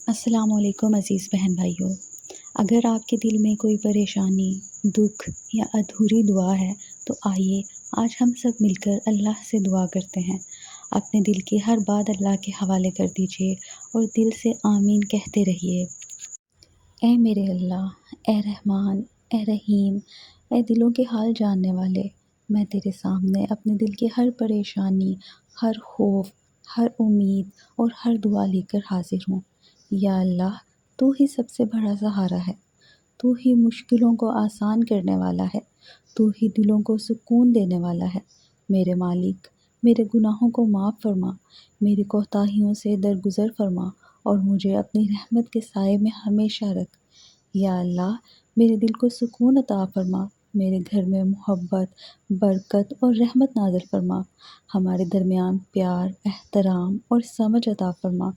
السلام علیکم عزیز بہن بھائیوں، اگر آپ کے دل میں کوئی پریشانی، دکھ یا ادھوری دعا ہے تو آئیے آج ہم سب مل کر اللہ سے دعا کرتے ہیں۔ اپنے دل کی ہر بات اللہ کے حوالے کر دیجئے اور دل سے آمین کہتے رہیے۔ اے میرے اللہ، اے رحمان، اے رحیم، اے دلوں کے حال جاننے والے، میں تیرے سامنے اپنے دل کی ہر پریشانی، ہر خوف، ہر امید اور ہر دعا لے کر حاضر ہوں۔ یا اللہ، تو ہی سب سے بڑا سہارا ہے، تو ہی مشکلوں کو آسان کرنے والا ہے، تو ہی دلوں کو سکون دینے والا ہے۔ میرے مالک، میرے گناہوں کو معاف فرما، میری کوتاہیوں سے درگزر فرما اور مجھے اپنی رحمت کے سائے میں ہمیشہ رکھ۔ یا اللہ، میرے دل کو سکون عطا فرما، میرے گھر میں محبت، برکت اور رحمت نازل فرما، ہمارے درمیان پیار، احترام اور سمجھ عطا فرما۔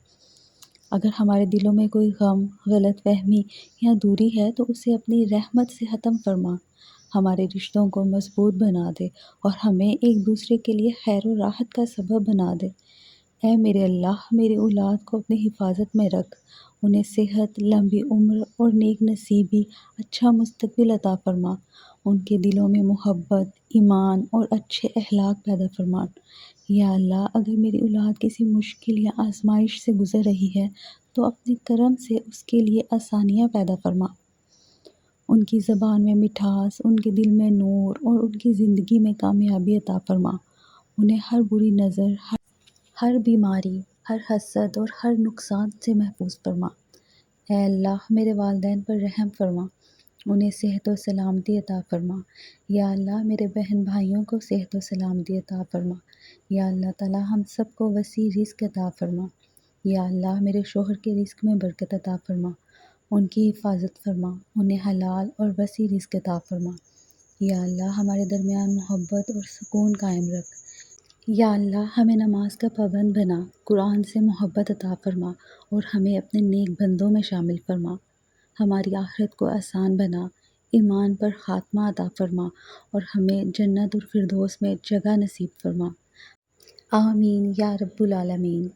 اگر ہمارے دلوں میں کوئی غم، غلط فہمی یا دوری ہے تو اسے اپنی رحمت سے ختم فرما، ہمارے رشتوں کو مضبوط بنا دے اور ہمیں ایک دوسرے کے لیے خیر و راحت کا سبب بنا دے۔ اے میرے اللہ، میری اولاد کو اپنی حفاظت میں رکھ، انہیں صحت، لمبی عمر اور نیک نصیبی، اچھا مستقبل عطا فرما، ان کے دلوں میں محبت، ایمان اور اچھے اخلاق پیدا فرما۔ یا اللہ، اگر میری اولاد کسی مشکل یا آزمائش سے گزر رہی ہے تو اپنے کرم سے اس کے لیے آسانیاں پیدا فرما، ان کی زبان میں مٹھاس، ان کے دل میں نور اور ان کی زندگی میں کامیابی عطا فرما، انہیں ہر بری نظر، ہر بیماری، ہر حسد اور ہر نقصان سے محفوظ فرما۔ اے اللہ، میرے والدین پر رحم فرما، انہیں صحت و سلامتی عطا فرما۔ یا اللہ، میرے بہن بھائیوں کو صحت و سلامتی عطا فرما۔ یا اللہ تعالیٰ، ہم سب کو وسیع رزق عطا فرما۔ یا اللہ، میرے شوہر کے رزق میں برکت عطا فرما، ان کی حفاظت فرما، انہیں حلال اور وسیع رزق عطا فرما۔ یا اللہ، ہمارے درمیان محبت اور سکون قائم رکھ۔ یا اللہ، ہمیں نماز کا پابند بنا، قرآن سے محبت عطا فرما اور ہمیں اپنے نیک بندوں میں شامل فرما۔ ہماری آخرت کو آسان بنا، ایمان پر خاتمہ عطا فرما اور ہمیں جنت الفردوس میں جگہ نصیب فرما۔ آمین یا رب العالمین۔